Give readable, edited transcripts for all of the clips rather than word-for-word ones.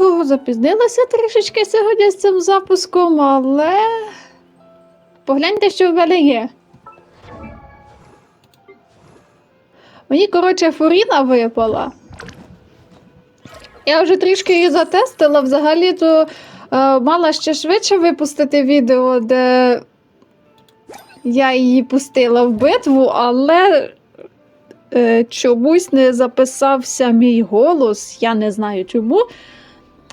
хвилинку, запізнилася трішечки сьогодні з цим запуском, але погляньте, що в мене є. Мені, коротше, Фуріна випала. Я вже трішки її затестила, взагалі-то мала ще швидше випустити відео, де я її пустила в битву, але чомусь не записався мій голос, я не знаю чому.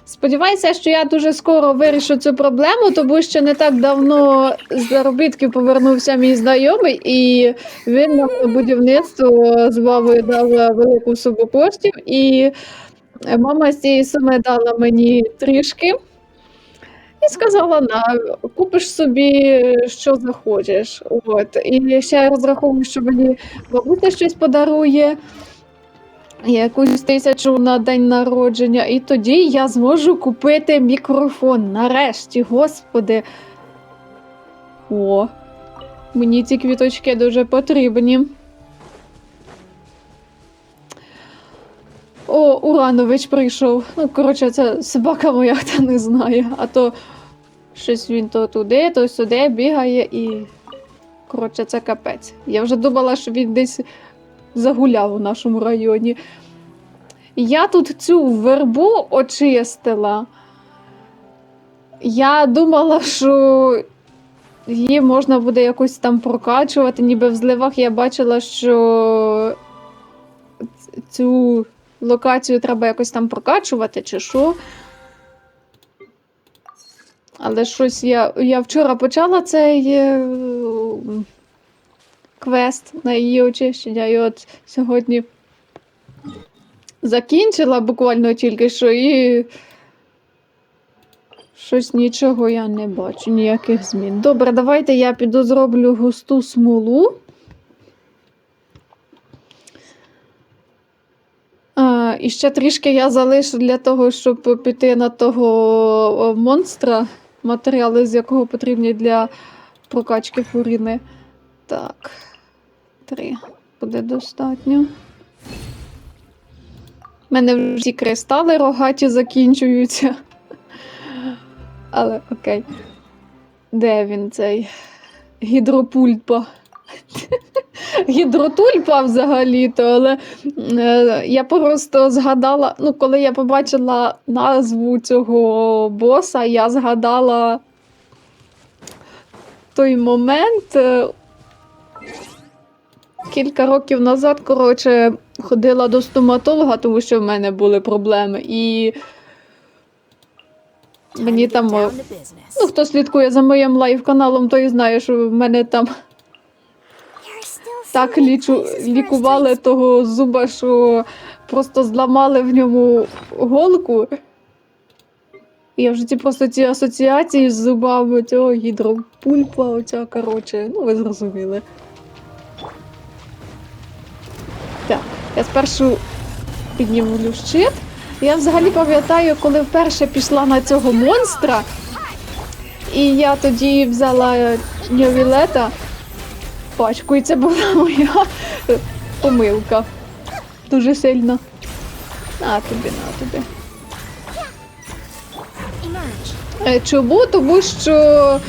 Сподіваюся, що я дуже скоро вирішу цю проблему, тому що не так давно з заробітків повернувся мій знайомий, і він на будівництво з мамою дав велику суму коштів, і мама з цієї суми дала мені трішки. І сказала, купиш собі, що захочеш. От. І ще я розраховую, що мені бабуся щось подарує, якусь 1000 на день народження. І тоді я зможу купити мікрофон. Нарешті, господи. О, мені ці квіточки дуже потрібні. О, Уранович прийшов. Ну, коротше, це собака моя, хто не знає. А то щось він то туди, то сюди бігає і... Коротше, це капець. Я вже думала, що він десь загуляв у нашому районі. Я тут цю вербу очистила. Я думала, що її можна буде якось там прокачувати. Ніби в зливах я бачила, що цю локацію треба якось там прокачувати, чи що. Але щось я вчора почала цей квест на її очищення, і от сьогодні закінчила буквально тільки що, і щось нічого я не бачу, ніяких змін. Добре, давайте я піду зроблю густу смолу. І ще трішки я залишу для того, щоб піти на того монстра, матеріали з якого потрібні для прокачки Фуріни. Так, 3 буде достатньо. У мене вже всі кристали рогаті закінчуються. Але окей. Де він цей? Гідропульпа. Гідротульпа взагалі-то, але я просто згадала, ну, коли я побачила назву цього боса, я згадала той момент, кілька років назад, коротше, ходила до стоматолога, тому що в мене були проблеми, і мені там, ну, хто слідкує за моїм лайв-каналом, той знає, що в мене там так лікували того зуба, що просто зламали в ньому голку. І я вже просто ці асоціації з зубами, цього гідропульпа, оця, коротше, ну ви зрозуміли. Так, я спершу піднімлю щит. Я взагалі пам'ятаю, коли вперше пішла на цього монстра, і я тоді взяла ньовілета, пачку, і це була моя помилка. Дуже сильно. На тобі. Чому? Тому що,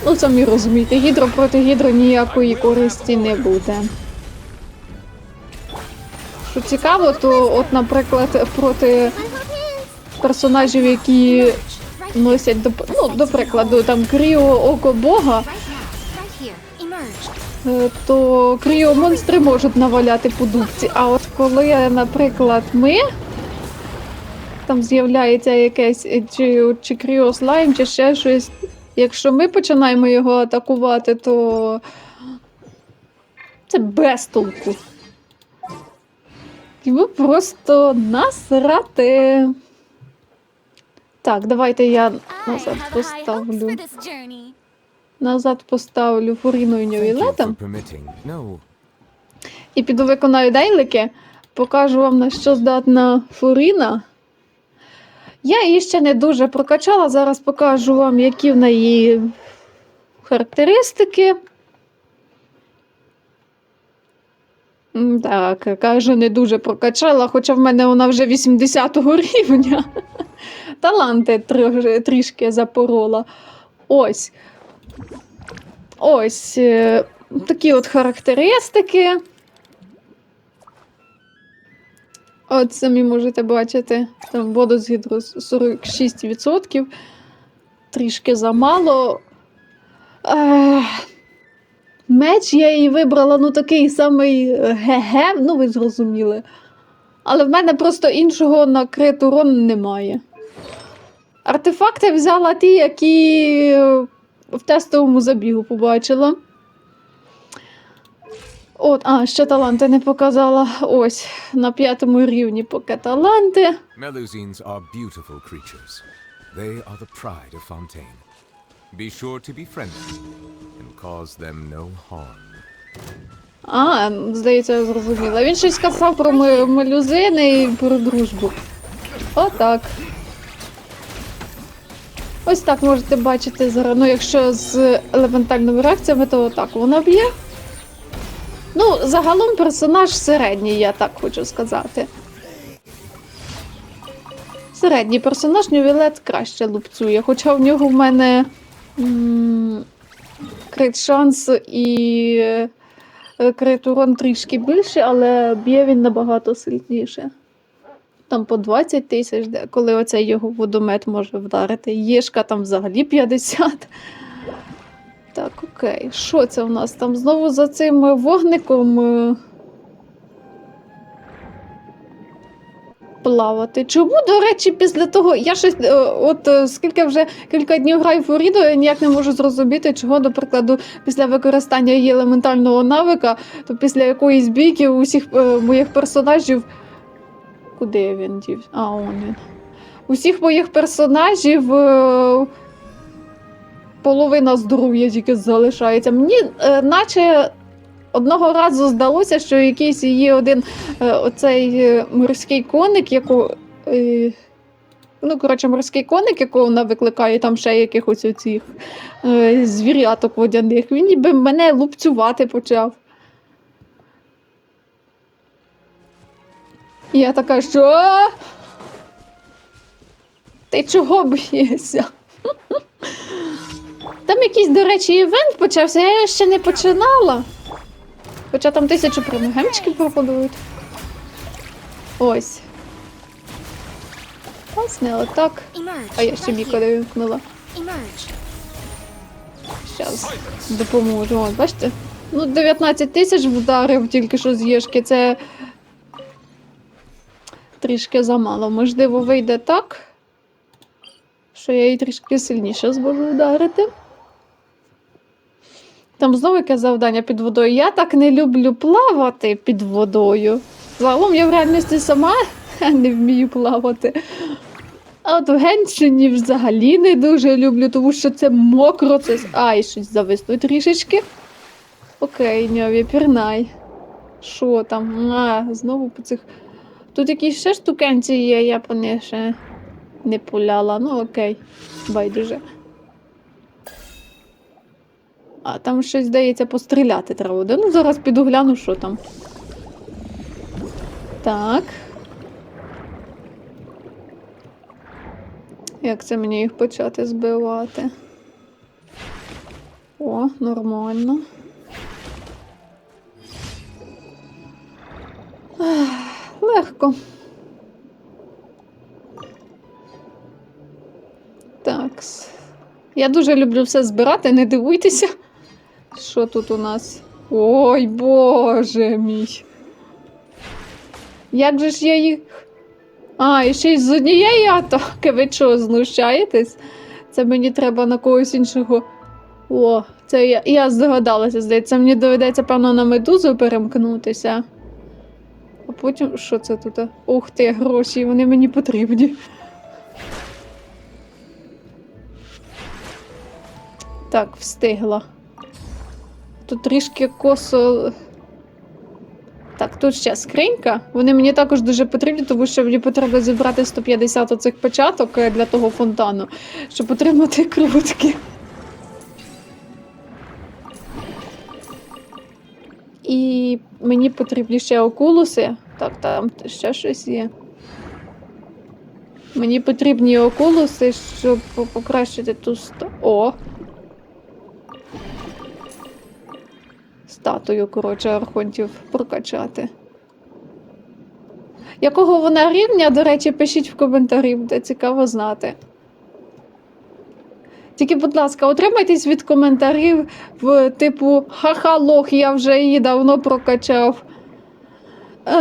ну, самі розумієте, гідро проти гідро ніякої користі не буде. Що цікаво, то, от, наприклад, проти персонажів, які носять, ну, до прикладу, там, Кріо Око Бога, то кріомонстри можуть наваляти по дубці. А от коли, наприклад, там з'являється якесь чи кріослайм, чи ще щось, якщо ми починаємо його атакувати, то це без толку. Йому просто насрати. Так, давайте я назад поставлю Фуріною ньовілетом. І піду виконаю дейлики. Покажу вам, на що здатна Фуріна. Я її ще не дуже прокачала. Зараз покажу вам, які в неї характеристики. Так, каже, не дуже прокачала, хоча в мене вона вже 80-го рівня. Таланти трішки запорола. Ось. Ось. Такі от характеристики. От самі можете бачити. Там водозгідро 46%. Трішки замало. Меч я її вибрала, ну такий самий ге-ге, ну ви зрозуміли. Але в мене просто іншого на крит урон немає. Артефакти взяла ті, які в тестовому забігу побачила. От, ще таланти не показала. Ось, на 5-му рівні поки таланти. Melusines are beautiful creatures. They are the pride of Fontaine. Be sure to be friendly and cause them no harm. Здається, я зрозуміла. Він щось сказав про мелюзини і про дружбу. Отак. Ось так можете бачити зараз. Ну, якщо з елементальними реакціями, то отак вона б'є. Ну, загалом персонаж середній, я так хочу сказати. Середній персонаж Нювілет краще лупцює, хоча в нього в мене крит шанс і крит урон трішки більше, але б'є він набагато сильніше. Там по 20 тисяч, коли оцей його водомет може вдарити. Єшка там взагалі 50. Так, окей. Що це у нас там? Знову за цим вогником плавати. Чому, до речі, після того... Я щось, скільки вже кілька днів граю в Фуріну, я ніяк не можу зрозуміти, чого, до прикладу, після використання її елементального навика, то після якоїсь бійки у всіх моїх персонажів... Куди він дівся? Он він. Усіх моїх персонажів половина здоров'я тільки залишається. Мені наче одного разу здалося, що якийсь її один оцей морський коник, морський коник, якого вона викликає, там ще якихось оцих звіряток водяних, він ніби мене лупцювати почав. І я така, що? Ти чого б'єшся? Там якийсь, до речі, івент почався, я ще не починала. Хоча там 1000 промігемчиків проходують. Ось. Ось не отак. А я ще Міко не вимкнула. Щас допоможу. От, бачите? Ну, 19 тисяч вдарив тільки що з Єшки. Це трішки замало. Можливо, вийде так, що я її трішки сильніше зможу вдарити. Там знову яке завдання під водою. Я так не люблю плавати під водою. Загалом я в реальності сама не вмію плавати. А от в Геншині взагалі не дуже люблю, тому що це мокро, це... Ай, щось зависло трішечки. Окей, Ньові, пірнай. Що там? Знову по цих... Тут якісь ще штукенці є, я по них ще не пуляла. Ну окей, байдуже. А там щось, здається, постріляти треба буде. Ну, зараз піду гляну, що там. Так. Як це мені їх почати збивати? О, нормально. Легко. Такс. Я дуже люблю все збирати, не дивуйтеся. Що тут у нас? Ой, боже мій. Як же ж я їх... І ще й з однієї атаки. Ви чого, знущаєтесь? Це мені треба на когось іншого. О, це я здогадалася, здається. Мені доведеться, певно, на медузу перемкнутися. А потім... Що це тут? Ух ти, гроші, вони мені потрібні. Так, встигла. Тут трішки косо... Так, тут ще скринька. Вони мені також дуже потрібні, тому що мені потрібно зібрати 150 оцих початок для того фонтану, щоб отримати крутки. І мені потрібні ще окулуси. Так, там ще щось є. Мені потрібні окулуси, щоб покращити ту О! Статую, коротше, архонтів прокачати. Якого вона рівня, до речі, пишіть в коментарі, буде цікаво знати. Тільки, будь ласка, утримайтесь від коментарів в типу «Ха-ха, лох, я вже її давно прокачав».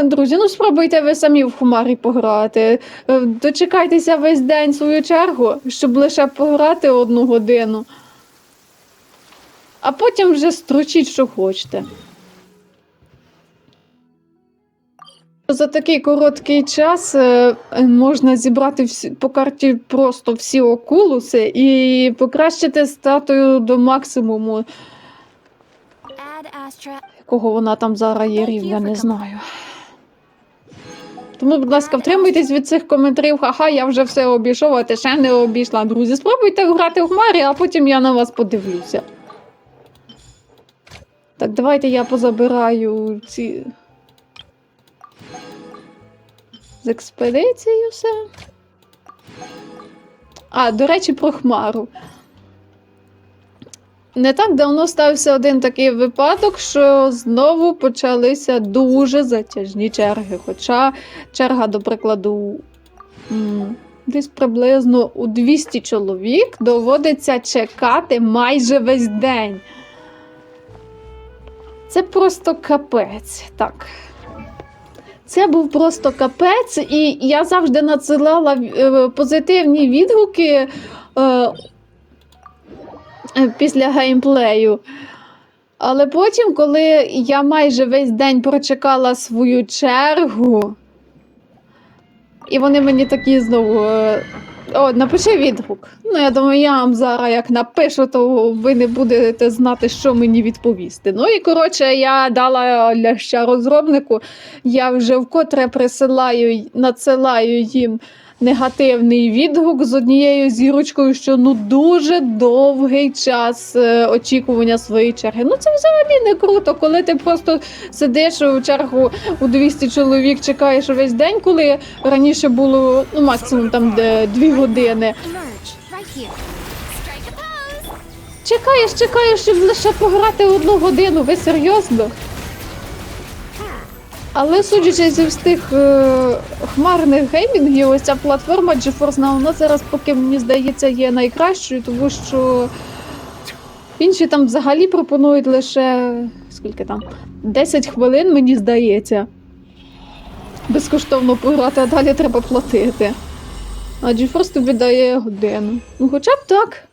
Друзі, ну спробуйте ви самі в Хумарі пограти. Дочекайтеся весь день свою чергу, щоб лише пограти 1 годину. А потім вже строчіть, що хочете. За такий короткий час можна зібрати по карті просто всі окулуси і покращити статую до максимуму. Якого вона там зараз є рівня, не знаю. Тому, будь ласка, втримуйтесь від цих коментарів. Ха-ха, я вже все обійшов, а ти ще не обійшла. Друзі, спробуйте грати в Хмарі, а потім я на вас подивлюся. Так, давайте я позабираю ці... з експедицією все. А, до речі, про Хмару. Не так давно стався один такий випадок, що знову почалися дуже затяжні черги. Хоча черга, до прикладу, десь приблизно у 200 чоловік доводиться чекати майже весь день. Це просто капець. Так. Це був просто капець, і я завжди надсилала позитивні відгуки після геймплею. Але потім, коли я майже весь день прочекала свою чергу, і вони мені такі знову: «О, напиши відгук». Ну, я думаю, я вам зараз як напишу, то ви не будете знати, що мені відповісти. Ну і, коротше, я дала ляща розробнику, я вже вкотре надсилаю їм негативний відгук з однією зірочкою, що ну дуже довгий час очікування своєї черги. Ну це взагалі не круто, коли ти просто сидиш у чергу у 200 чоловік, чекаєш весь день, коли раніше було ну, максимум там 2 години. Чекаєш, щоб лише пограти 1 годину, ви серйозно? Але судячи зі всіх хмарних геймінгів, ось ця платформа GeForce Now, вона зараз, поки, мені здається, є найкращою, тому що інші там взагалі пропонують лише, скільки там, 10 хвилин, мені здається, безкоштовно пограти, а далі треба платити. А GeForce тобі дає годину. Ну, хоча б так.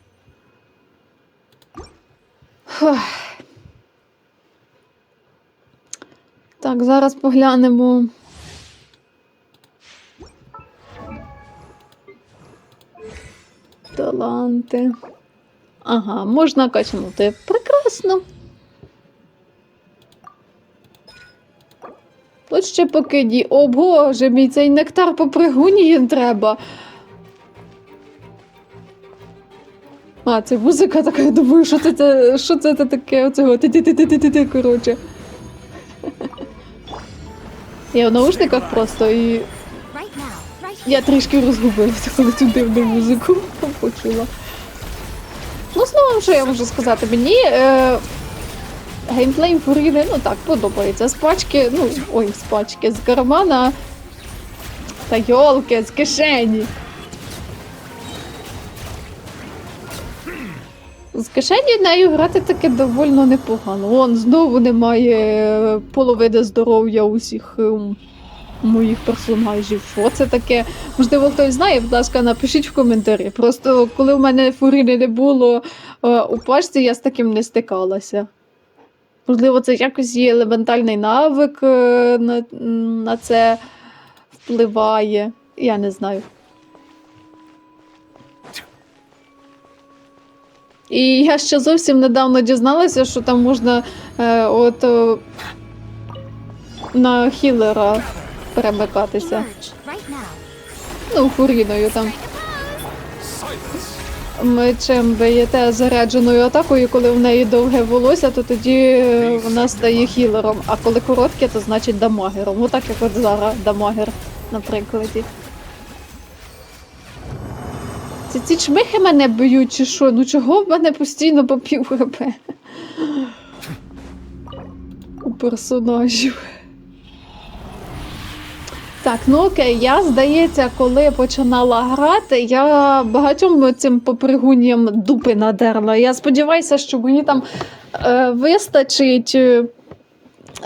Фух. Так, зараз поглянемо. Таланти. Ага, можна качнути. Прекрасно. Тут ще покиді. О, Боже мій, цей нектар по пригуні треба. А, це музика така, я думаю, що це таке, оцього, ти-ти-ти-ти-ти-ти, коротше. Я в наушниках просто і я трішки розгубилася, коли цю дивну музику почула. Ну, словом, що я можу сказати, мені геймплей Фуріни, ну так, подобається. З пачки, з пачки, з кармана та йолки, з кишені. З кишені нею грати таки доволі непогано. Вон, знову немає половини здоров'я усіх моїх персонажів. Що це таке? Можливо, хтось знає, будь ласка, напишіть в коментарі. Просто, коли в мене Фуріни не було у пачці, я з таким не стикалася. Можливо, це якось є елементальний навик на це впливає. Я не знаю. І я ще зовсім недавно дізналася, що там можна на хілера перемикатися. Ну, Фуріною там. мечем б'єте зарядженою атакою, коли в неї довге волосся, то тоді вона стає хілером, а коли коротке, то значить дамагером. Отак, як от зараз дамагер, наприклад. Ці чмихи мене б'ють, чи що? Ну чого в мене постійно по пів хп? У персонажів. Так, ну окей, я, здається, коли починала грати, я багатьом цим попригунням дупи надерла. Я сподіваюся, що мені там вистачить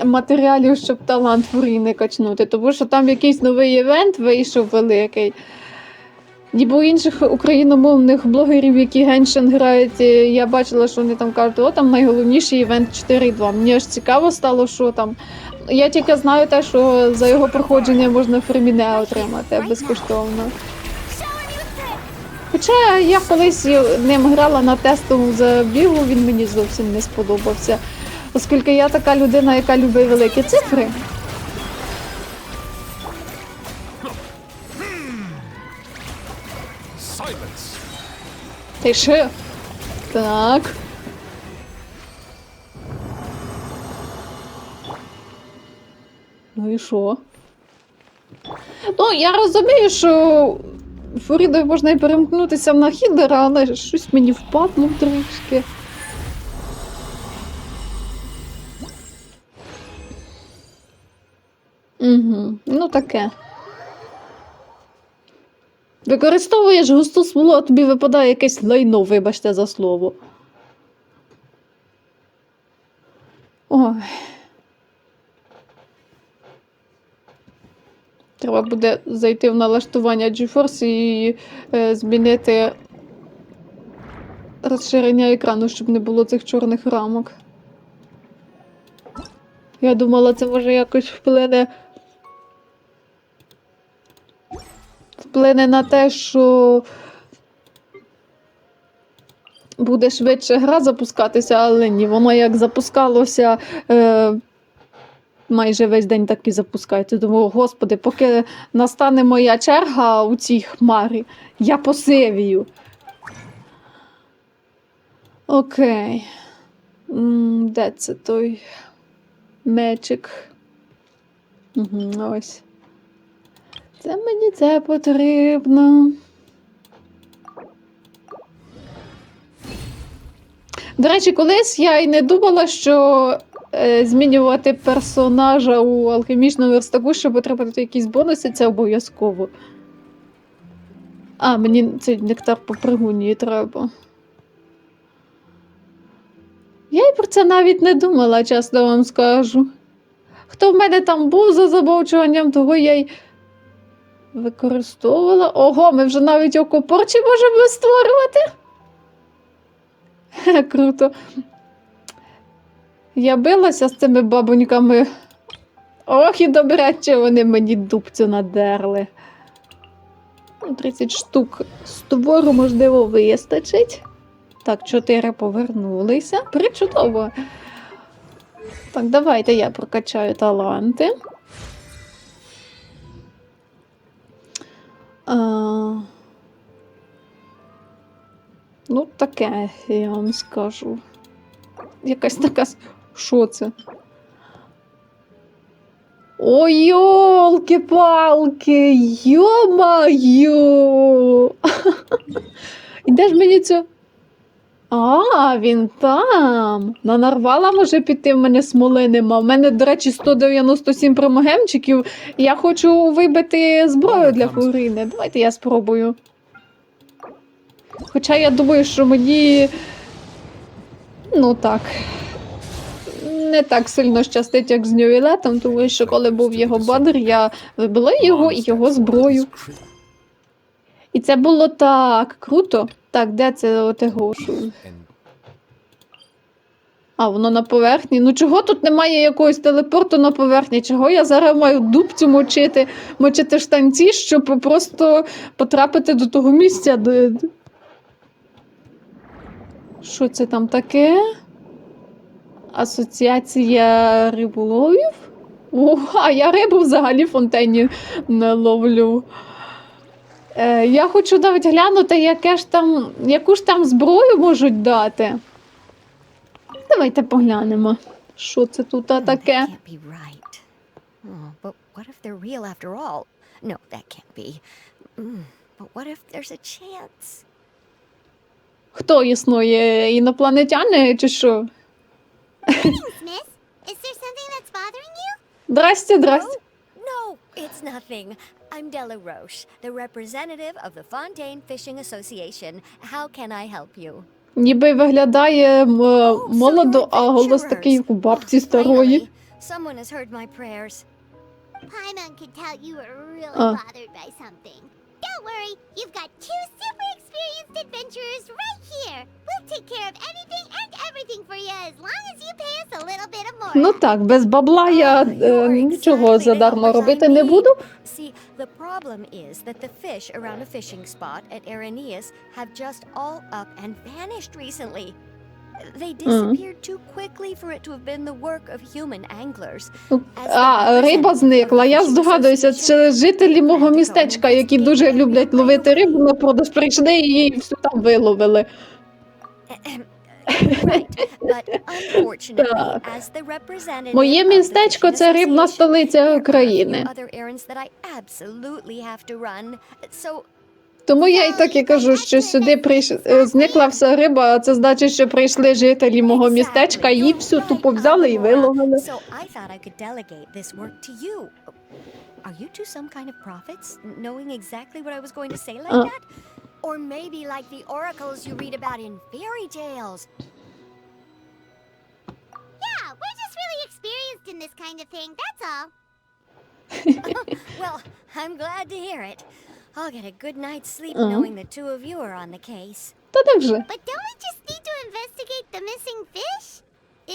матеріалів, щоб талант Фуріни качнути, тому що там якийсь новий івент вийшов великий. Ніби у інших україномовних блогерів, які Genshin грають, я бачила, що вони там кажуть, о, там найголовніший івент 4.2. Мені аж цікаво стало, що там. Я тільки знаю те, що за його проходження можна фреміне отримати безкоштовно. Хоча я колись ним грала на тестовому забігу, він мені зовсім не сподобався. Оскільки я така людина, яка любить великі цифри. Тише. Так. Ну і що? Ну, я розумію, що Фуріною можна і перемкнутися на хілера, але щось мені впадло трішки. Угу, ну таке. Використовуєш густу смолу, а тобі випадає якесь лайно, вибачте за слово. Ой. Треба буде зайти в налаштування GeForce і змінити розширення екрану, щоб не було цих чорних рамок. Я думала, це може якось вплине на те, що буде швидше гра запускатися, але ні, воно як запускалося майже весь день так і запускається. Думаю, господи, поки настане моя черга у цій хмарі, я посивію. Окей. Де це той мечик? Угу, ось. Це мені це потрібно. До речі, колись я й не думала, що змінювати персонажа у алхімічному верстаку, щоб отримати якісь бонуси, це обов'язково. А, мені цей нектар по пригунії треба. Я й про це навіть не думала, чесно вам скажу. Хто в мене там був за замовчуванням, того я й використовувала. Ого, ми вже навіть окопорчі можемо створювати. Круто. Я билася з цими бабоньками. Ох, і добряче вони мені дубцю надерли. 30 штук створу, можливо, вистачить. Так, 4 повернулися. Причудово. Так, давайте я прокачаю таланти. Ну, таке, я вам скажу. Якась така... Що це? Ой, йолки-палки! Йо-маю! І де ж мені це? А, він там. На нарвала може піти, в мене смоли нема. У мене, до речі, 197 промогемчиків. Я хочу вибити зброю для Фуріни. Давайте я спробую. Хоча я думаю, що мені... Ну так. Не так сильно щастить, як з Нювілетом, тому що коли був його банер, я вибила його і його зброю. І це було так круто. Так, де це отегошу? А, воно на поверхні. Ну чого тут немає якогось телепорту на поверхні? Чого я зараз маю дубцю мочити штанці, щоб просто потрапити до того місця, де... Що це там таке? Асоціація риболовів? О, а я рибу взагалі в фонтені не ловлю. Я хочу навіть глянути, яку ж там зброю можуть дати. Давайте поглянемо, що це тут That таке. can't be right. Oh, but what if they're real after all? No, that can't be. But what if there's a chance? Хто існує? Інопланетяни чи що? Greetings, miss. Is there something that's bothering you? Здрасте, здрасте. No, it's nothing. I'm Della Roche, the representative of the Fontaine Fishing Association. How can I help you? Ніби виглядає молодо, а голос такий, як у бабці старої. Finally, someone has heard my prayers. Paimon could tell you were really Uh. bothered by something. Don't worry, you've got two super experienced adventurers right here. We'll take care of anything and everything for you as long as you pay us a little bit of more. Ну так, без бабла я нічого задармо робити не буду. See, the problem is that the fish around a fishing spot at Araneus have just all up and vanished recently. They disappeared too quickly for it to have been the work of human anglers. А, риба зникла. Я здогадуюся, це жителі мого містечка, які дуже люблять ловити рибу, на продаж прийшли і її всю там виловили. Right, but unfortunately, Так. as the representative Моє of the містечко – fishing це рибна association, столиця there are a few України. other errands that I absolutely have to run. So Тому я і так і кажу, що сюди зникла вся риба, а це значить, що прийшли жителі мого містечка, її всю тупо взяли і виловили. So I thought I could delegate this work to you. Are you two some kind of prophets, knowing exactly what I was going to say like that? Or maybe like the oracles you read about in fairy tales? Yeah, we're just really experienced in this kind of thing, that's all. Well, I'm glad to hear it. I'll get a good night's sleep Uh-huh. knowing the two of you are on the case. Та де вже? But don't we just need to investigate the missing fish?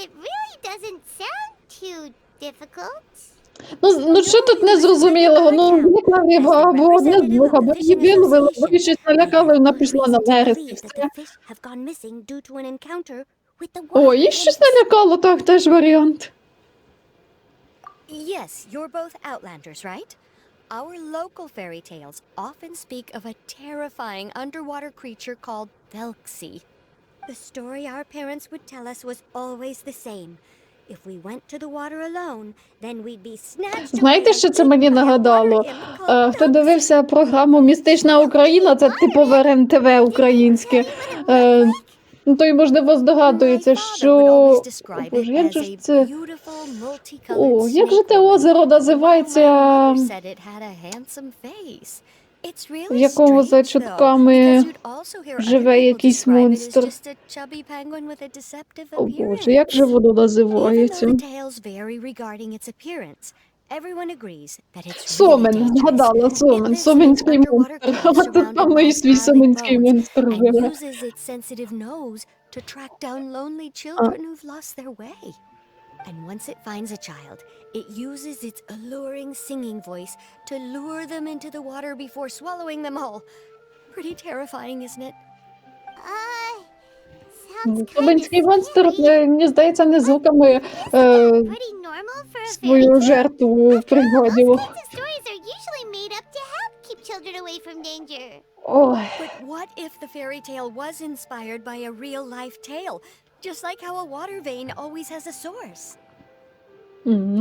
It really doesn't sound too difficult. Ну що тут незрозумілого? Ну, зникла риба, або одне з двох, або її виловили, або її щось налякали, вона пішла на берег і Believe that все. the fish have gone missing due to an encounter with the О, water її щось imps. налякало, так, теж варіант. Yes, you're both Outlanders, right? Our local fairy tales often speak of a terrifying underwater creature called Telksy. The story our parents would tell us was always the same. If we went to the water alone, then we'd be snatched Знаєте, away що and це eaten мені by a нагадало? water imp called Хто Telksy. дивився програму «Містична Україна», це типове РЕН-ТВ українське, ну, той, можливо, здогадується, що... Боже, як же ж це... О, як же те озеро називається, в якому за чутками живе якийсь монстр? О Боже, як же воно називається? Сомен, згадала, Сомен, соменський монстр. А тут там і свій соменський монстр and живе. uses its sensitive nose to track down lonely children who've lost their way. And once it finds a child, it uses its alluring singing voice to lure them into the water before swallowing them whole. Pretty terrifying, isn't it? Sounds kind of Соменський монстр, scary. мені здається, не звуками Pretty normal for a fairy свою tale. жертву в пригоді. Those kinds of stories are usually made up to help keep children away from danger. Ой, But what if the fairy tale was inspired by a real-life tale? Just like how a water vein always has a source.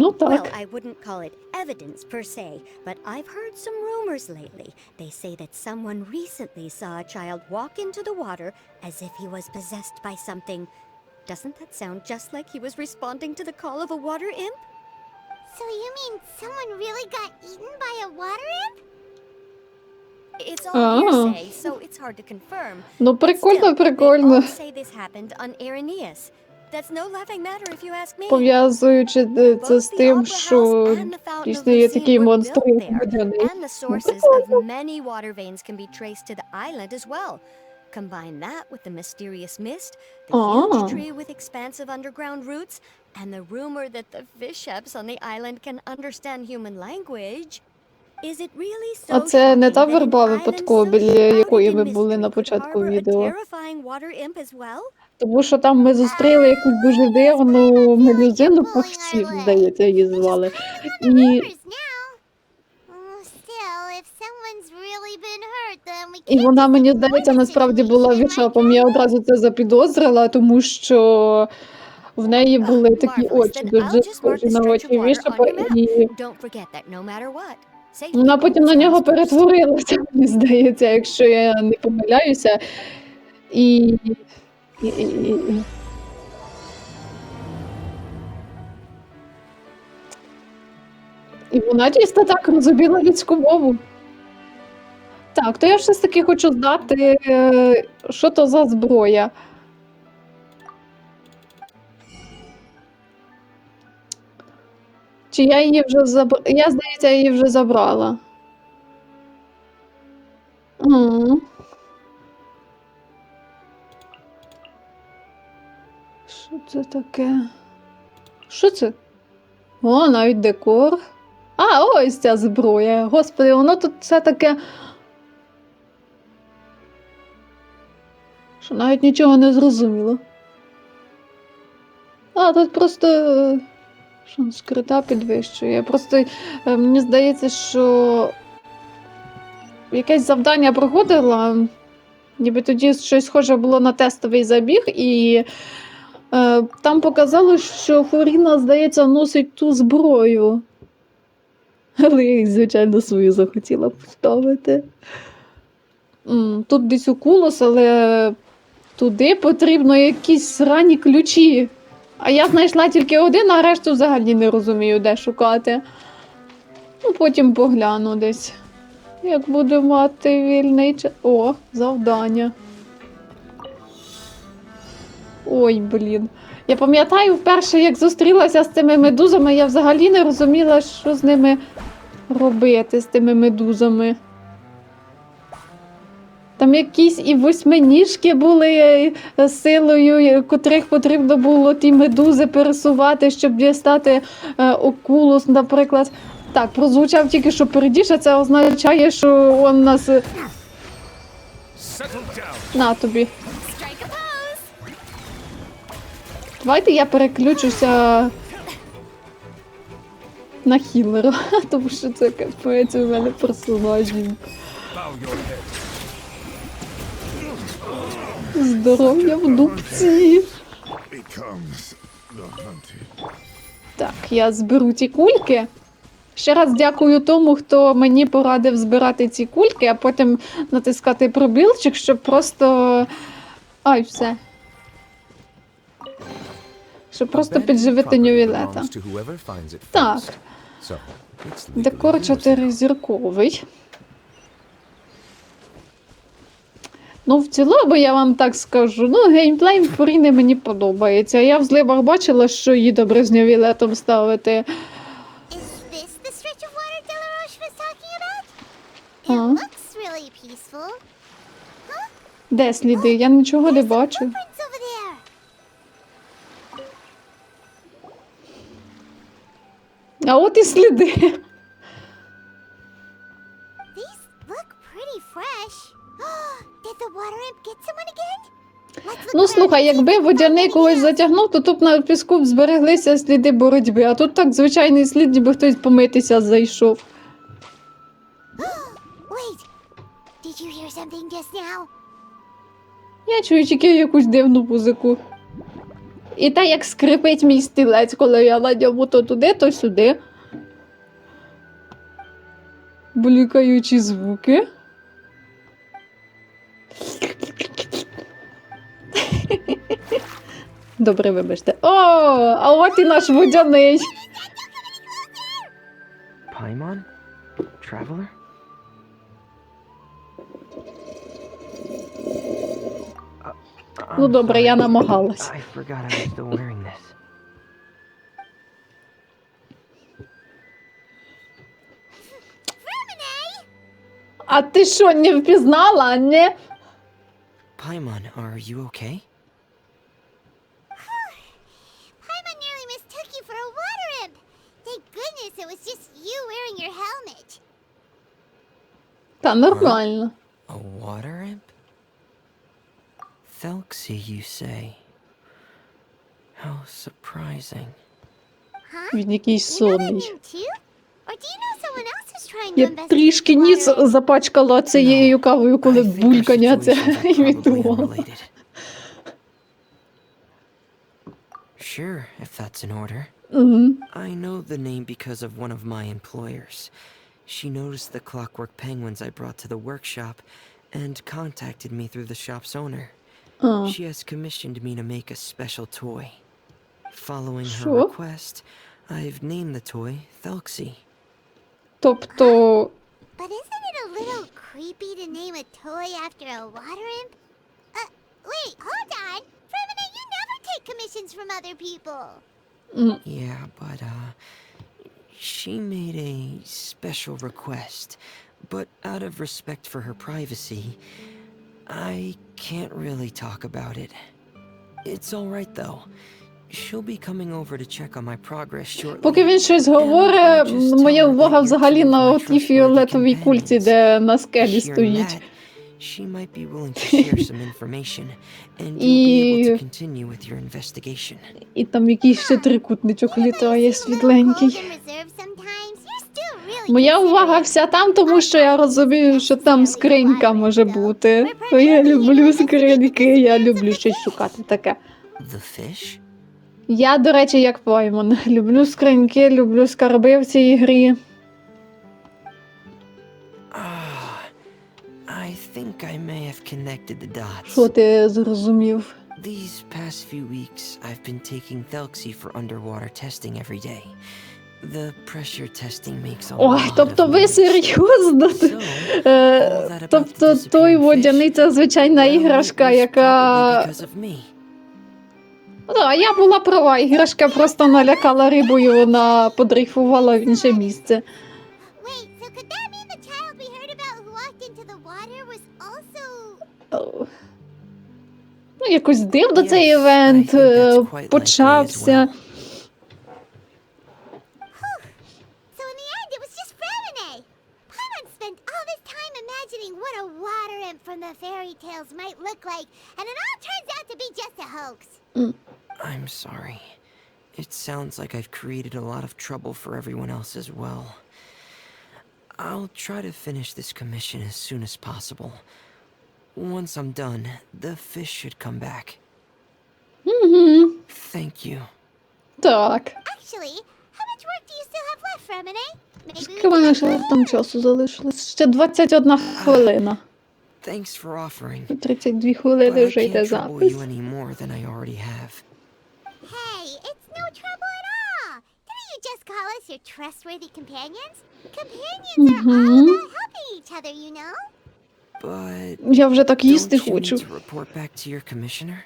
ну так. Well, I wouldn't call it evidence per se, but I've heard some rumors lately. They say that someone recently saw a child walk into the water as if he was possessed by something. Doesn't that sound just like he was responding to the call of a water imp? So you mean someone really got eaten by a water imp? It's all hearsay, so it's hard to confirm. Ну, But прикольно, still, they прикольно. all say this happened on Araneus. That's no laughing matter if you ask me. Пов'язуючи це з Both the тим, Opera що House and the Fountain of існує Lucine такий were монстр, built як there, водяний. and the sources of many water veins can be traced to the island as well. Combine that with the mysterious mist, the huge tree with expansive underground roots, and the rumor that the fish apps on the island can understand human language. Is it really so А це не та shocking that an верба island випадково, so біля shrouded якої in ми були mystery на could початку harbor a відео? terrifying water imp as well? Тому що там ми зустріли якусь дуже дивну мелюзину, Пахсі, здається, її звали. On the І rumors now. Still, if someone's really been hurt, hurt them. We І can't вона, just мені ignore здається, the насправді була situation, right, вішапом. Я Tyler? одразу це запідозрила, тому що в неї були такі Marvelous. очі, Then дуже I'll just mark схожі the на stretch очі of water вішапа, on your map. і Don't forget that no matter what, safety вона потім always на нього comes first. перетворилася, мені здається, якщо я не помиляюся. І... і. І вона дійсно так розуміла людську мову. Так, то я все ж таки хочу знати, що то за зброя. Чи я її вже забрала? Я, здається, її вже забрала. М. Що це таке? Що це? О, навіть декор. А, ось ця зброя. Господи, воно тут все таке. Що навіть нічого не зрозуміло. А, тут просто. Що, скрита підвищує. Просто мені здається, що якесь завдання проходила, ніби тоді щось схоже було на тестовий забіг, і там показало, що Фуріна, здається, носить ту зброю. Але я їх, звичайно, свою захотіла поставити. Тут десь укулос, але туди потрібно якісь срані ключі. А я знайшла тільки один, а решту взагалі не розумію, де шукати. Ну, потім погляну десь. Як буду мати вільний час. О, завдання. Ой, блін. Я пам'ятаю, вперше, як зустрілася з цими медузами, я взагалі не розуміла, що з ними робити, з тими медузами. Там якісь і восьминіжки були силою, котрих потрібно було ті медузи пересувати, щоб дістати окулус, наприклад. Так, прозвучав тільки, що передіж, а це означає, що он нас... На тобі. Strike a pose. Давайте я переключуся на хілера, тому що це капець у мене персонажів. Здоров'я в дубці. Так, я зберу ті кульки. Ще раз дякую тому, хто мені порадив збирати ці кульки, а потім натискати пробілчик, щоб просто... Ай, все. Щоб просто підживити нювілета. Так. Декор 4-зірковий. Ну, в цілому, я вам так скажу, ну, геймплей Фуріни мені подобається. Я в зливах бачила, що її добре з нювілетом ставити. Is this the stretch of water Delaroche was talking about? It Huh? looks really peaceful. Де сліди? Я нічого не There's some бачу. footprints over there. А от і сліди. These look pretty fresh. Did the water imp get someone again? Let's look Ну, around слухай, and see if якби we can водяний find когось anything else. затягнув, то тут на піску б збереглися сліди боротьби, а тут так звичайний слід, ніби хтось помитися зайшов. Wait, did you hear something just now? Я чую тільки якусь дивну музику. І те, як скрипить мій стілець, коли я на ньому то туди, то сюди. Блікаючі звуки. Добре, вибачте. О, а от і наш водяний. Paimon? Traveler? Ну I'm добре, я sorry. намагалась. I forgot I was still wearing this. А ти що, не впізнала, не? Paimon, are you okay? Paimon nearly mistook you for a water imp. Thank goodness it was just you wearing your helmet. Та нормально. A water imp? Telksy, you say? How surprising. Huh? Він якийсь You know that сонний. name too? Or do you know someone else who's trying to Я investigate трішки the ніс water? запачкала цією кавою, коли I think our булькання це situations are probably імітувала. unrelated. Sure, if that's in order. Мгм. I know the name because of one of my employers. She noticed the clockwork penguins I brought to the workshop and contacted me through the shop's owner. А, She has commissioned me to make a special toy. Following her Sure. request, I've named the toy Telksy. тобто, But isn't it a little creepy to name a toy after a water imp? Wait, hold on. Furmina, you never take commissions from other people. Yeah, but she made a special request. But out of respect for her privacy, I can't really talk about it. It's all right though. She'll be coming over to check on my progress shortly. поки він щось говорить, моя увага взагалі на тій фіолетовій кульці, де на скелі стоїть. She might be willing to share some information, and you'll be able to continue with your investigation. І там якийсь ще трикутничок літає світленький. Моя увага вся там, тому що я розумію, що там скринька може бути. Я люблю скриньки, я люблю щось шукати таке. The fish? Я, до речі, як Паймон. Люблю скриньки, люблю скарби в цій грі. I think I may have connected the dots. Що ти зрозумів? These past few weeks, I've been taking Telksy for underwater testing every day. The pressure testing makes a Ой, lot тобто of ви noise. серйозно? So, all that about Тобто the той disappearing водяний fish, це звичайна well, it іграшка, was яка... probably because of me. Так, я була права, іграшка просто налякала рибу і вона подрейфувала в інше місце. Wait, so could that mean the child we heard about who walked into the water was also... О. Ну, якось дивно цей Yes, івент I think that's quite likely as почався. well. So in the end, it was just Furmina. Paimon spent all this time imagining what a water imp from the fairy tales might look like, and it all turns out to be just a hoax. I'm sorry. It sounds like I've created a lot of trouble for everyone else as well. I'll try to finish this commission as soon as possible. Once I'm done, the fish should come back. Угу. Thank you. Так. Actually, how much work do you still have left, Furmina? Maybe we Скільки в мене ще там часу залишилось? Ще 21 хвилина. Thanks for offering. 32 But хвилини I вже йде can't trouble запис. you any more than I already have. Hey, it's no trouble at all. Didn't you just call us your trustworthy companions? Companions are all about helping each other, you know? But Я вже так їсти don't you need хочу. to report back to your commissioner?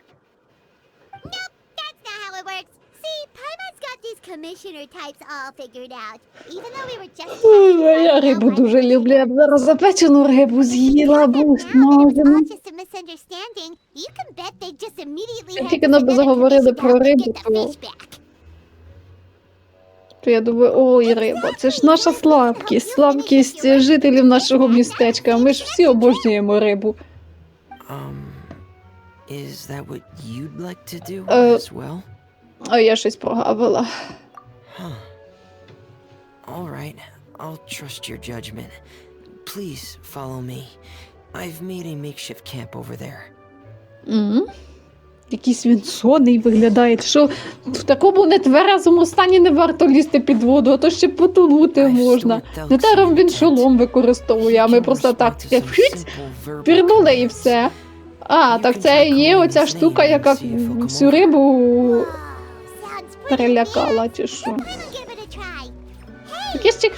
Nope, that's not how it works. See, Paimon's got these commissioner types all figured out. Even though we were just Я рибу дуже люблю. Я б зараз запечену рибу з'їла, або all смажену. just a misunderstanding, you can bet they just immediately Як head тільки to ми another заговорили commission про down to рибу, get the то, fish back. то я думаю, ой, риба, це ж наша слабкість, слабкість жителів нашого містечка. Ми ж всі обожнюємо рибу. Is that what you'd like to do as well? А я щось прогавила. Huh. All right, I'll trust your judgment. Please follow me. I've made a makeshift camp over there. Якийсь він сонний виглядає. Що в такому нетверезому стані не варто лізти під воду, а то ще потонути можна. Недаром він шолом використовує, а ми просто так фіць, пірнули і все. А, так це і є оця штука, яка всю рибу Whoa, sounds pretty перелякала, чи що. weird. Why not give it a try? Hey, Так я ще... Telksy,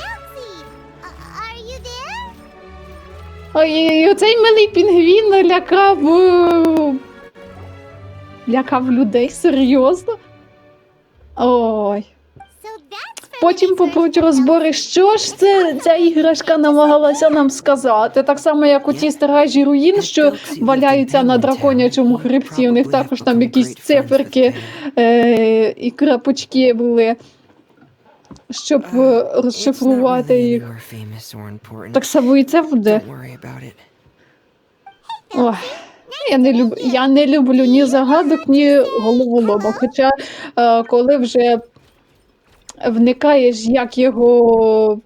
are you there? А і оцей милий пінгвін лякав людей, серйозно? Ой. So that's Потім Furmina's попуть version of розбори, Telksy. що ж це ця іграшка намагалася нам сказати. Так само, як у ті стражі руїн, що валяються на драконячому хребті. У них також там якісь циферки і крапочки були, щоб розшифрувати їх. Так само і це буде. Don't worry about it. Ой. Я не люблю ні загадок, ні головоломок. Хоча, коли вже вникаєш, як його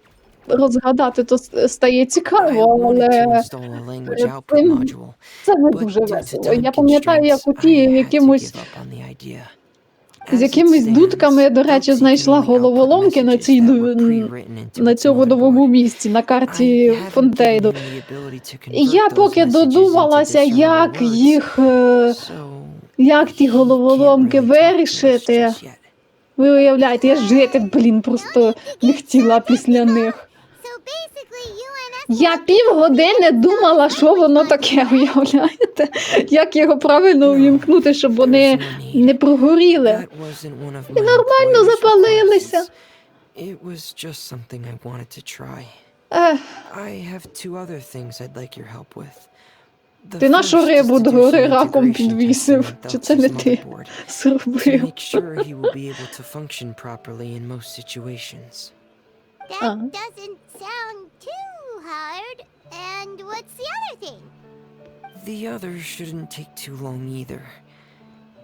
розгадати, то стає I цікаво, wanted to але install a language output цим module, це не but дуже due to весело. time Я пам'ятаю, як у constraints, ті I had to якимось give up on the idea. з As it якимись дудками, я, до stands, речі, Telksy can знайшла only output головоломки на messages that were на pre-written into its цьому новому motherboard. місці, на I карті haven't given Фонтейну. him the ability to І convert я those поки messages into додумалася, discernible як words, їх, so як ті he can't головоломки really talk to us вирішити. just yet. Ви уявляєте, я жити, просто не хотіла після них. So basically, you and us Я півгодини думала, що воно таке, уявляєте? Як його правильно увімкнути, щоб вони не прогоріли. That wasn't one of І my нормально employer's запалилися. requests. It was just something I wanted to try. Ех, I have two other things I'd like your help with. The ти нашу first is рибу to до do гори some раком integration підвісив. testing on Чи це не Telksy's ти motherboard to зробив? make sure he will be able to function properly in most situations. That doesn't sound too hard. And what's the other thing? The other shouldn't take too long either.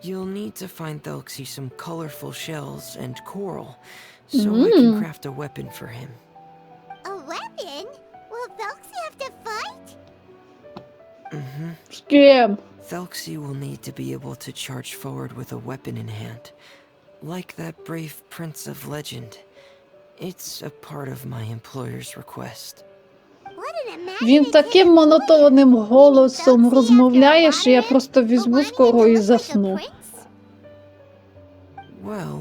You'll need to find Telksy some colorful shells and coral, so I can craft a weapon for him. A weapon? Will Telksy have to fight? Mm-hmm. З ким? Telksy will need to be able to charge forward with a weapon in hand, like that brave prince of legend. It's a part of my employer's request. What an Він imaginative таким монотонним голосом розмовляє, що я просто візьму скоро і засну. Well,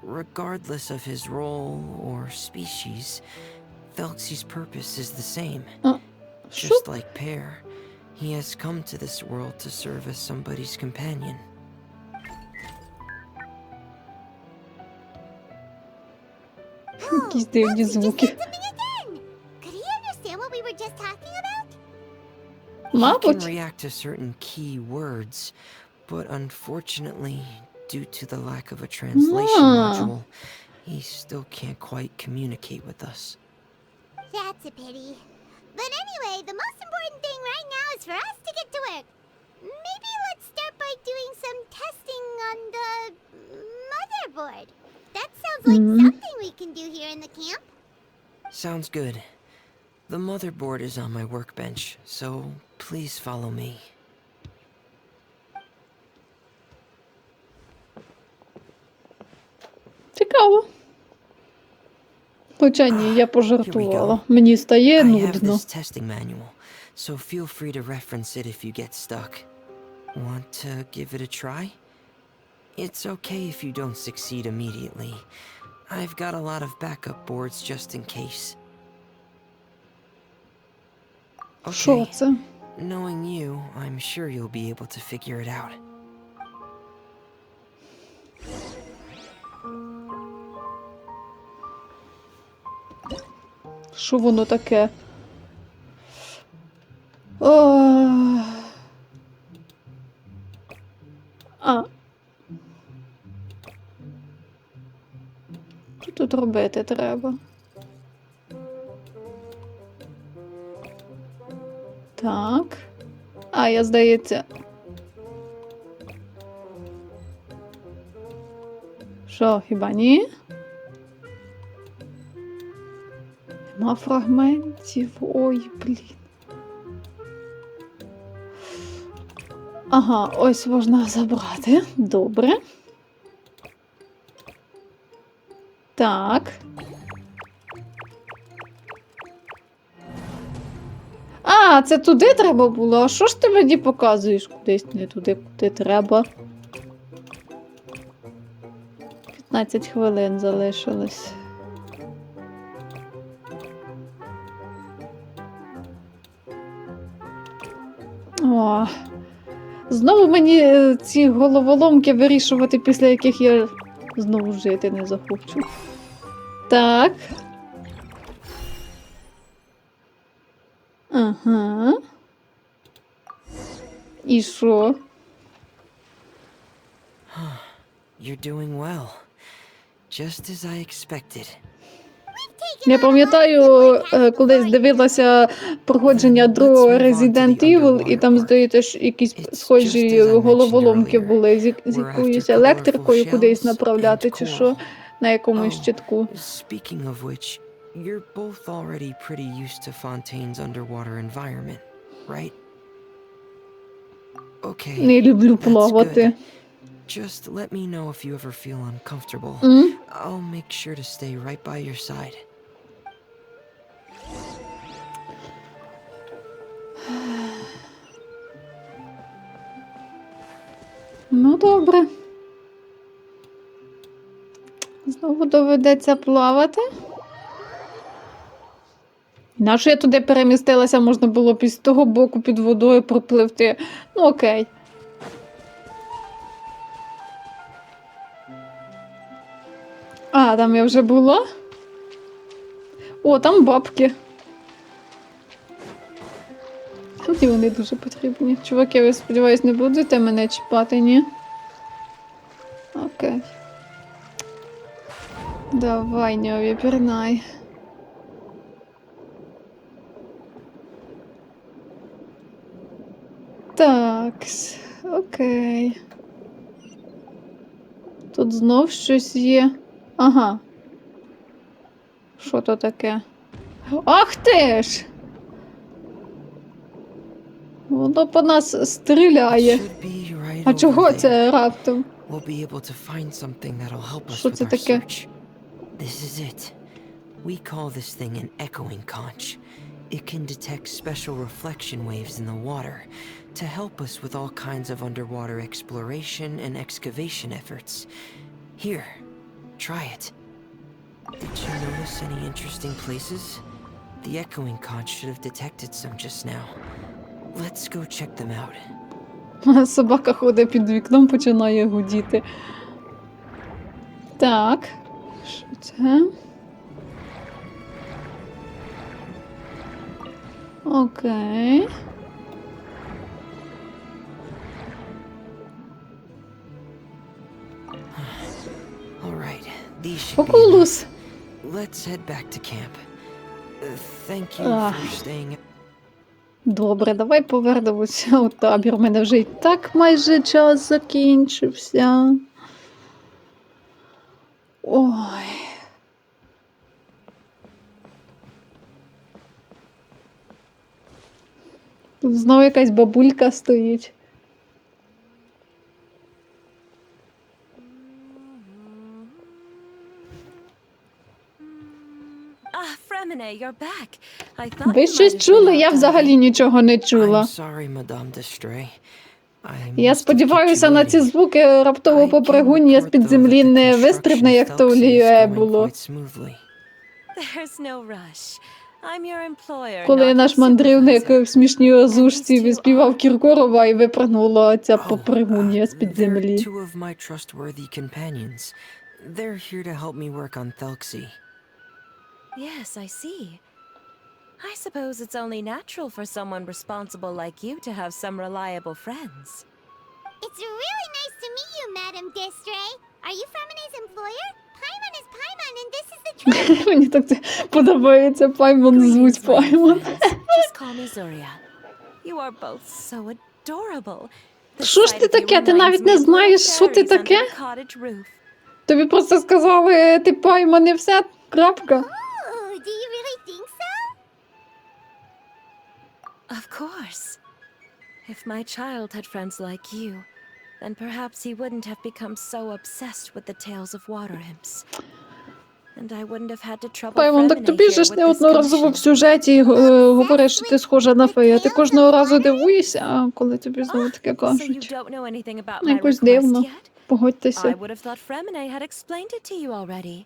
regardless of his role or species, Telksy's purpose is the same. Що? Just like Pear, he has come to this world to serve as somebody's companion. Якісь дивні звуки. Could he understand what we were just talking about? He can Мабуть. react to certain key words, but unfortunately, due to the lack of a translation module, he still can't quite communicate with us. That's a pity. But anyway, the most important thing right now is for us to get to work. Maybe let's start by doing some testing on the motherboard. That sounds like something we can do here in the camp. Sounds good. The motherboard is on my workbench, so please follow me. Цікаво. Хоча ні, я пожартувала. Мені стає I have нудно. this testing manual, so feel free to reference it if you get stuck. Want to give it a try? It's okay if you don't succeed immediately. I've got a lot of backup boards just in case. Що Okay, це? knowing you, I'm sure you'll be able to figure it out. Що воно таке? О... А. Що тут робити треба? Так. А, я, здається. Що, хіба ні? Нема фрагментів. Ой, блін. Ага, ось можна забрати. Добре. Так. А, це туди треба було? А що ж ти мені показуєш? Кудись не туди, куди треба. 15 хвилин залишилось. О, знову мені ці головоломки вирішувати, після яких я знову жити не захочу. Так. Ага. І що? You're doing well. Just as I expected. Я пам'ятаю, колись дивилася проходження другого Resident Evil, і там, здається, якісь схожі головоломки були з якоюсь електрикою кудись направляти, чи що, на якомусь щитку. Speaking of which, you're both already pretty used to Fontaine's underwater environment, right? Okay, Не люблю that's плавати. good. Just let me know if you ever feel uncomfortable. I'll make sure to stay right by your side. Ну, добре. Знову доведеться плавати. Нащо я туди перемістилася? Можна було б із того боку під водою пропливти. Ну, окей. А, там я вже була? О, там бабки. Мені вони дуже потрібні. Чуваки, ви, сподіваюсь, не будете мене чіпати, ні? Окей. Давай, не обіпірнай. Так, окей. Тут знов щось є. Ага. Що то таке? Ах ти ж! Воно по нас стріляє. Should be right А чого over це раптом? We'll be able to find something that'll help us Що with це our таке? search. This is it. We call this thing an echoing conch. It can detect special reflection waves in the water to help us with all kinds of underwater exploration and excavation efforts. Here, try it. Did you notice any interesting places? The echoing conch should have detected some just now. Let's go check them out. Собака ходить під вікном, починає гудіти. Так. Що це? Окей. All right, these should be enough. Окулус. Let's head back to camp. Thank you Ах. for staying. Добре, давай повернемося у табір. У мене вже і так майже час закінчився. Ой. Тут знову якась бабулька стоїть. Ви щось чули? Я взагалі нічого не чула. I'm sorry, Madame Destray. I Я must have сподіваюся kept you на ці waiting. звуки раптового попригуння з-під землі не вистрибне, як то у Ліє було. Коли наш мандрівник в смішній озвучці відспівав Кіркорова і випрыгнула ця попригуння з-під землі. Two of my trustworthy companions. They're here to help me work on Telksy. Yes, I see. I suppose it's only natural for someone responsible like you to have some reliable friends. It's really nice to meet you, Madame Destray. Are you Fromenet's employer? Paimon is Paimon, and this is the truth. Мені так це подобається. Паймон звуть Greetings, my Паймон. friends. Just call me Zuria. You are both so adorable. The Що ж sight ти of you таке? Ти reminds навіть me не of little знаєш, що ти fairies under таке? a cottage roof. Тобі просто сказали, ти Паймон і все, крапка. Oh, do you really think so? Of course. If my child had friends like you, then perhaps he wouldn't have become so obsessed with the tales of water imps. And I wouldn't have had to trouble Паймон, так Fromenet тобі here ж with this неодноразово в commission. сюжеті говорять, що ти схожа на фею, а ти кожного разу дивуєшся, а коли тобі знову таке So you кажуть. don't know anything about my Якось request дивно. yet? Погодьтеся. I would have thought Fromenet had explained it to you already.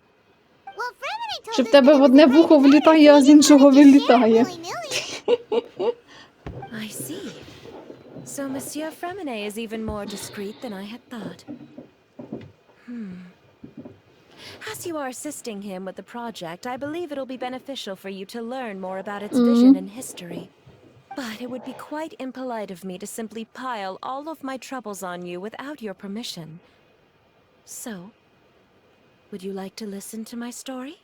Well, Fromenet told Що в us that тебе it в was одне a private вухо matter, влітає, so а we з didn't іншого want to just share it вилітає. willy-nilly. I see. So Monsieur Fromenet is even more discreet than I had thought. As you are assisting him with the project, I believe it'll be beneficial for you to learn more about its vision and history. But it would be quite impolite of me to simply pile all of my troubles on you without your permission. So, would you like to listen to my story?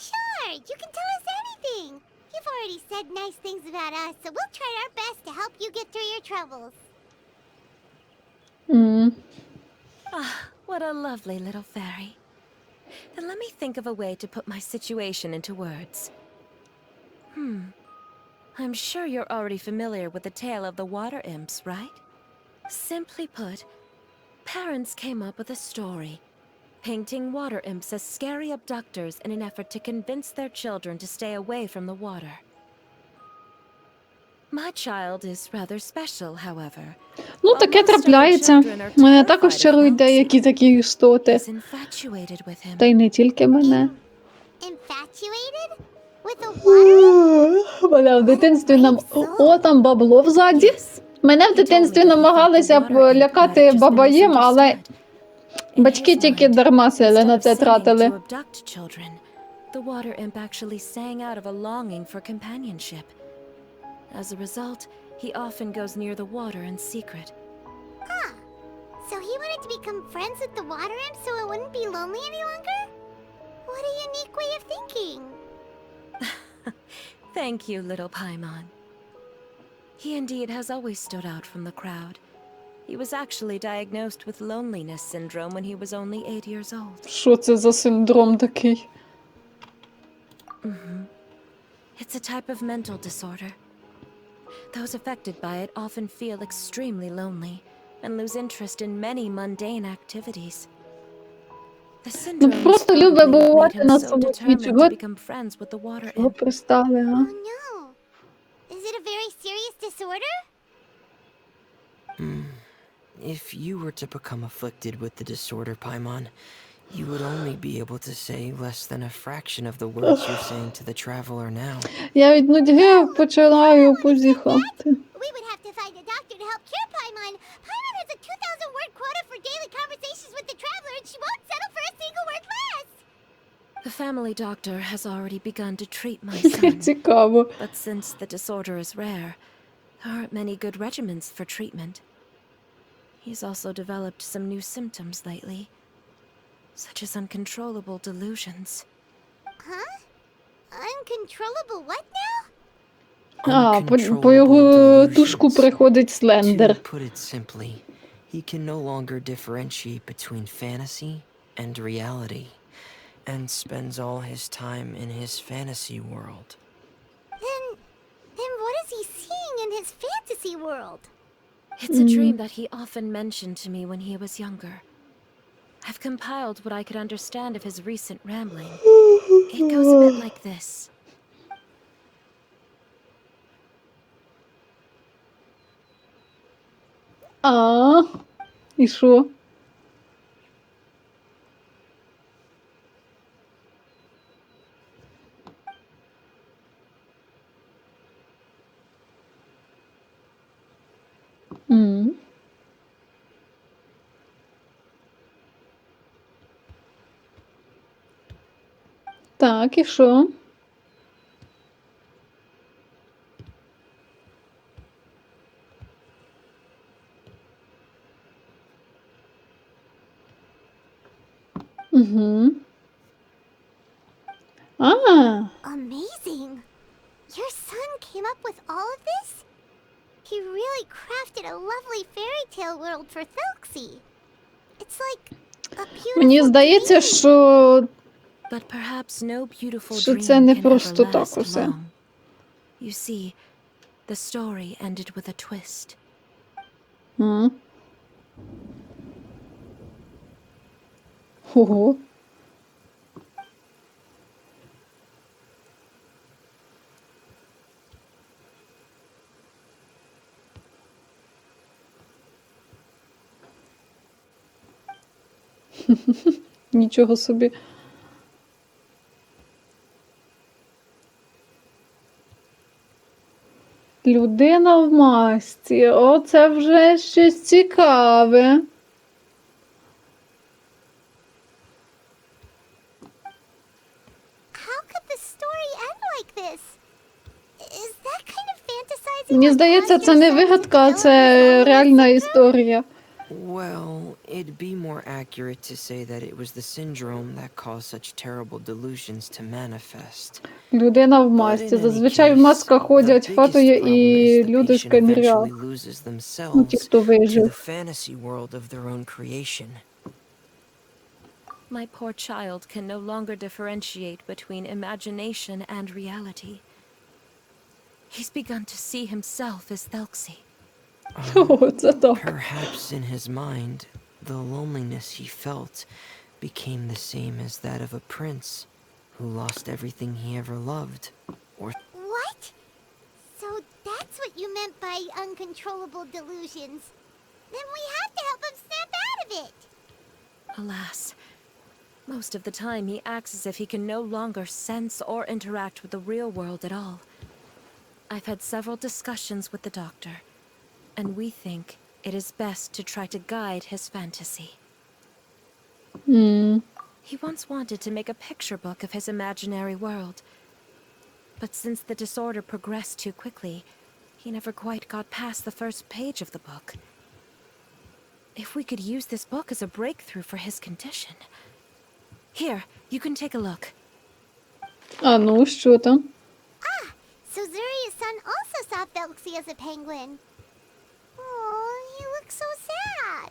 Sure, you can tell us anything. You've already said nice things about us, so we'll try our best to help you get through your troubles. М. Ah, what a lovely little fairy. Then let me think of a way to put my situation into words. I'm sure you're already familiar with the tale of the water imps, right? Simply put, parents came up with a story, painting water imps as scary abductors in an effort to convince their children to stay away from the water. My child is rather special, however. Ну, таке трапляється. Мене також чарують деякі такі істоти. He's infatuated with him. Та й не тільки мене. Infatuated? With a water? Мене в дитинстві О, там бабло взаді. Мене в дитинстві намагалися лякати бабаєм, але батьки тільки дарма сили на це тратили. The water imp actually sang out of a longing for companionship. As a result, he often goes near the water in secret. So he wanted to become friends with the water imp so it wouldn't be lonely any longer? What a unique way of thinking. Thank you, little Paimon. He indeed has always stood out from the crowd. He was actually diagnosed with loneliness syndrome when he was only 8 years old. Що це за синдром такий? It's a type of mental disorder. Those affected by it often feel extremely lonely and lose interest in many mundane activities. The syndrome просто has любить probably made бувати him на so самоті. determined Чого? to become friends with the water Чого imp. пристали, а? Oh no. Is it a very serious disorder? If you were to become afflicted with the disorder, Paimon, you would only be able to say less than a fraction of the words you're saying to the traveler now. Я від нудьги починаю позіхати. We would have to find a doctor to help cure Paimon. Paimon has a 2,000-word quota for daily conversations with the traveler, and she won't settle for a single word less. The family doctor has already begun to treat my son. Цікаво. But since the disorder is rare, there aren't many good regimens for treatment. He's also developed some new symptoms lately, such as uncontrollable delusions. Huh? Uncontrollable what now? А, по Uncontrollable його тушку delusions. приходить To Слендер. put it simply, he can no longer differentiate between fantasy and reality, and spends all his time in his fantasy world. Then what is he seeing in his fantasy world? It's a dream that he often mentioned to me when he was younger. I've compiled what I could understand of his recent rambling. It goes a bit like this. А, і що? М. Так, і що? Угу. А, Amazing. Your son came up with all of this? He really crafted a lovely fairy tale world for Telksy. It's like a beautiful мені здається, dream. що But perhaps no beautiful Що dream це не can просто ever так last усе. long. You see, the story ended with a twist. М. Ого. Нічого собі. Людина в масці. Оце вже щось цікаве. How could the story end like this? Is that kind of fantasizing? Мені what здається, caused це your не son to вигадка, develop це loneliness реальна syndrome? історія. Well, it'd be more accurate to say that it was the syndrome that caused such terrible delusions to manifest. Людина в But масці. in any Зазвичай в case, масках the ходять biggest фатої problem і is the люди з patient каміря. eventually loses Ну, ті, themselves хто to the вижив. fantasy world of their own creation. My poor child can no longer differentiate between imagination and reality. He's begun to see himself as Telksy. О, це так. Perhaps in his mind, the loneliness he felt became the same as that of a prince who lost everything he ever loved. Or What? So that's what you meant by uncontrollable delusions. Then we have to help him snap out of it. Alas, most of the time he acts as if he can no longer sense or interact with the real world at all. I've had several discussions with the doctor, and we think it is best to try to guide his fantasy. He once wanted to make a picture book of his imaginary world, but since the disorder progressed too quickly, he never quite got past the first page of the book. If we could use this book as a breakthrough for his condition. Here, you can take a look. А ну, що там? So Zuria's son also saw Telksy as a penguin. Oh, he looks so sad.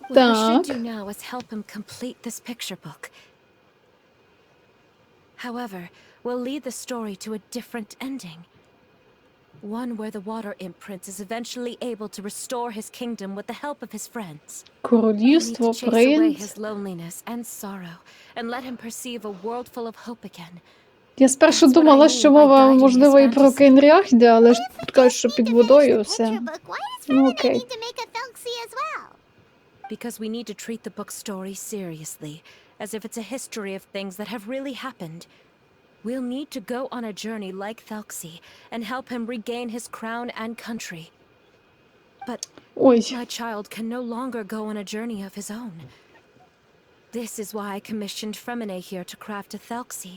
What we should Так. do now is help him complete this picture book. However, we'll lead the story to a different ending. One where the water imp prince is eventually able to restore his kingdom with the help of his friends. We need Королівство, to chase away принц. his loneliness and sorrow and let him perceive a world full of hope again. Я спершу думала, що мова, можливо, і про Кейнрях йде, але ж тут кажуть, що під водою все. Picture book. Why does Ну, Furina окей. need to make a Telksy as well? Because we need to treat the book's story seriously, as if it's a history of things that have really happened. We'll need to go on a journey like Telksy and help him regain his crown and country. But Ой, my child can no longer go on a journey of his own. This is why I commissioned Furina here to craft a Telksy,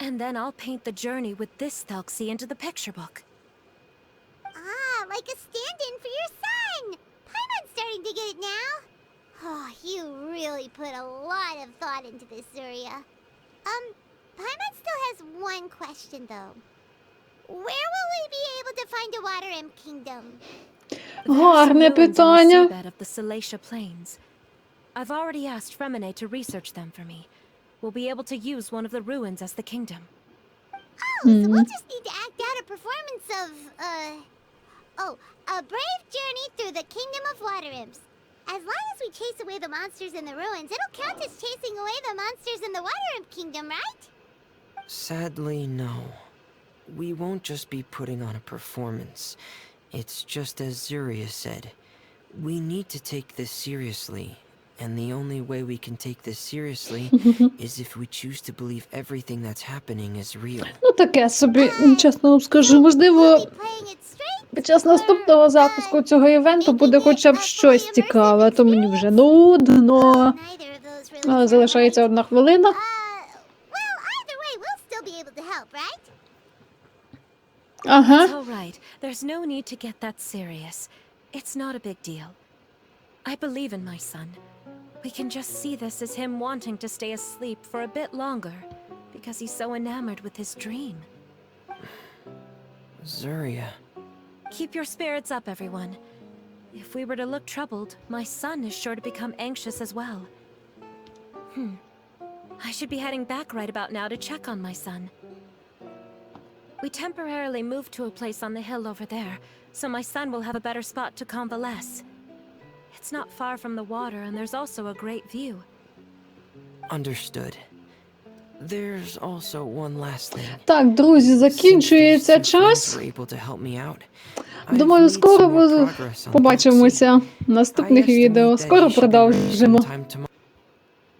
and then I'll paint the journey with this Telksy into the picture book. Ah, like a stand-in for your son. Paimon's starting to get it now. Oh, you really put a lot of thought into this, Zuria. Paimon still has one question, though. Where will we be able to find a water imp kingdom? гарне питання. Bed of the Salacia Plains. I've already asked Furina to research them for me. We'll be able to use one of the ruins as the kingdom. Oh, so we'll just need to act out a performance of, a brave journey through the kingdom of water imps. As long as we chase away the monsters in the ruins, it'll count as chasing away the monsters in the water imp kingdom, right? sadly, no. We won't just be putting on a performance. It's just as Zuria said. We need to take this seriously. And the only way we can take this seriously is if we choose to believe everything that's happening is real. Ну таке собі, чесно вам скажу, можливо, We'll be playing it straight. під час наступного запуску цього івенту буде хоча б щось цікаве, а то мені вже нудно. Neither of those really Залишається 1 хвилина. Well, either way, we'll still be able to help, right? Ага. It's all right. There's no need to get that serious. It's not a big deal. I believe in my son. We can just see this as him wanting to stay asleep for a bit longer because he's so enamored with his dream. Zuria. Keep your spirits up, everyone. If we were to look troubled, my son is sure to become anxious as well. I should be heading back right about now to check on my son. We temporarily moved to a place on the hill over there, so my son will have a better spot to convalesce. It's not far from the water, and there's also a great view. Understood. There's also one last thing. Так, друзі, закінчується час. Думаю, скоро побачимося в наступних відео. Скоро продовжимо.